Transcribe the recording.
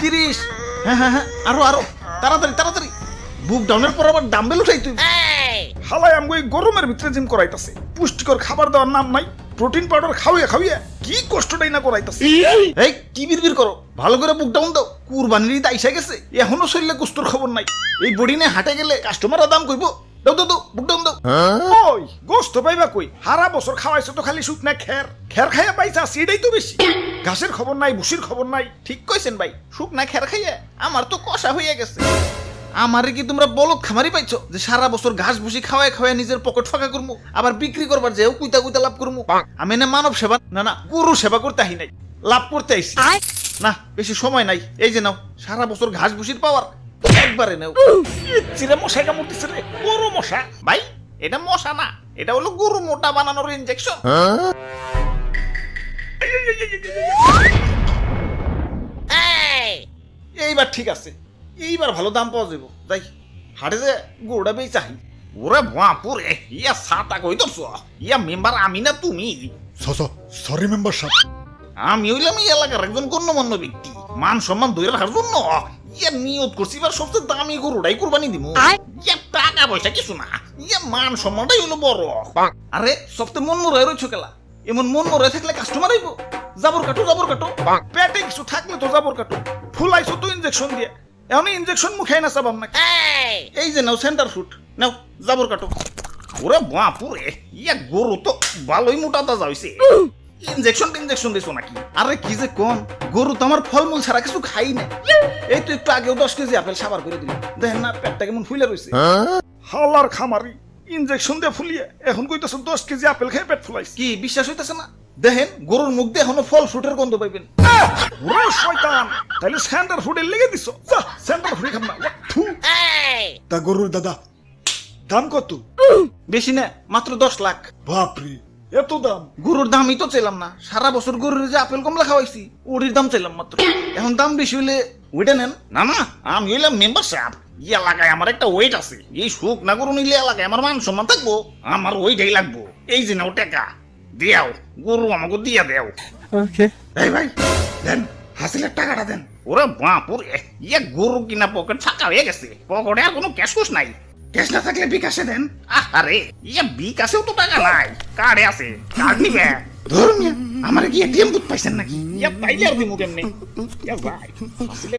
30। হ্যাঁ, আরো আরো, তাড়াতাড়ি তাড়াতাড়ি। বুক ডাউনের পর আবার ডাম্বেল উঠাই তুই। হালাই আমগো এই গরমের ভিতরে জিম করাইতাছে, পুষ্টিকর খাবার দেওয়ার নাম নাই, প্রোটিন পাউডার খাওয়াইয়া কি কষ্টটাই না করাইতাছে। এই কি বিড়বিড় করো, ভালো করে বুক ডাউন দাও। কুরবানির ঈদ আইসা গেছে, এখনো শরীরে কুস্তর খবর নাই। এই বডি নিয়ে হাটে গেলে কাস্টমাররা দাম কইব। দাও দাও দাও, বুক ডাউন দাও। ওই গোস্ত পাইবা কই? হারা বছর খাওয়াইছো তো খালি শুকনা খের খাইয়া পাইছা, সেটাই তো বেশি। ঘাসের খবর নাই, ভুসির খবর নাই। ঠিক কইছেন ভাই, শুকনা খের খাইয়া আমার তো কষা হইয়া গেছে। আমারে কি তোমরা বলদ খামারি পাইছো যে সারা বছর ঘাস ভুসি খাওয়ায় খাওয়ায় নিজের পকেট ফাঁকা করবো, আবার বিক্রি করবার যেও কুইতা কুইতা লাভ করবো? আমি না মানব সেবা না গরু সেবা করতে আহি নাই, লাভ করতে আইছি। না বেশি সময় নাই, এই যে নাও সারা বছর ঘাস ভুসির পাওয়ার, একবারে নাও। চিরে মশাই কামড়তেছে রে, বড় মশা। ভাই এটা মশা না, এটা হলো গরু মোটা বানানোর ইনজেকশন। এইবার ঠিক আছে, এইবার ভালো দাম পাওয়া যাবো। তাই হাটে যে গরুটা বেই চাহি। ওরে বাপুরে, ইয়া সাতা কই তো ইয়া মেম্বার আমি না তুমি? সরি মেম্বার সাহেব। আমি হইলাম এই এলাকার একজন গণ্যমান্য ব্যক্তি, মান সম্মান ধরে রাখার জন্য ইয়া নিয়ত করছি এবার সবচেয়ে দামি গরুটাই কুরবানি দিব। ইয়া টাকা পয়সা কিছু না, ইয়া মান সম্মানটাই হলো বড়। আরে সবচেয়ে মন মরে রয়েছ খেলা, এমন মন মরে থাকলে কাস্টমার আইব। জাবর কাটো জাবর কাটো, পেটে কিছু থাকলে তো জাবর কাটো। ফুলাইছো তো ইনজেকশন দিয়ে, এখন ইনজেকশন মুখে না চাবাম না। এই যে নাও সেন্টার ফুট, নাও জাবর কাটো। ওরে বাপুরে, ইয়া গরু তো ভালোই মোটা তাজা হইছে। ইনজেকশন দিছো নাকি? আরে কি যে কোন, গরু তো আমার ফলমূল ছাড়া কিছু খাই না। এই তো একটু আগেও 10 কেজি আপেল সাবার করে দিল, দেখেন না পেটটা কেমন ফুলে রয়েছে। হালার খামারি, ইনজেকশন দিয়ে ফুলিয়ে এখন কইতাছো 10 কেজি আপেল খেয়ে পেট ফুলাইছে। কি বিশ্বাস হইতেছে না? দেখেন গরুর মুখ দিয়ে এখনো ফল ফ্রুটের গন্ধ পাইবেন। ওরে শয়তান, তাইলে সেন্টার ফুডে লেগে দিছো। যা সেন্টার ফুডে খাম না। থু। তা গরুর দাদা দাম কত? বেশি না, মাত্র 10 লাখ। বাপরে, এত দাম? গরুর দামই তো চাইলাম না, সারা বছর গরুর যে আপেল কমলা খাওয়াইছি ওটির দাম চাইলাম মাত্র। এখন দাম বেশি হইলে ওইটা নেন। না না, আমি হইলাম মেম্বার সাহেব, এই এলাকায় আমার একটা ওয়েট আছে। এই সুখ না গরু নিলে এলাকায় আমার মান সম্মান থাকবো, আমার ওইটাই লাগবো। এই যে নাও টাকা দিয়াও, গরু আমাকে দিয়া দেও। এই ভাই দেন, হাসিলের টাকাটা দেন। ওরে বাপুর, ইয়ে গরু কিনা পকেট ফাঁকা হয়ে গেছে, পকেটে আর কোনো ক্যাশ কুশ নাই। ক্যাশ না থাকলে বিকাশে দেন। আরে ইয়ে বিকাশেও তো টাকা নাই, কার্ডে আছে, কার্ড নিবে। ধরুন আমার কি এটিএম বুথ পাইছেন নাকি? ইয়া পাইলে আর দিমু কেমনে? ইয়া ভাই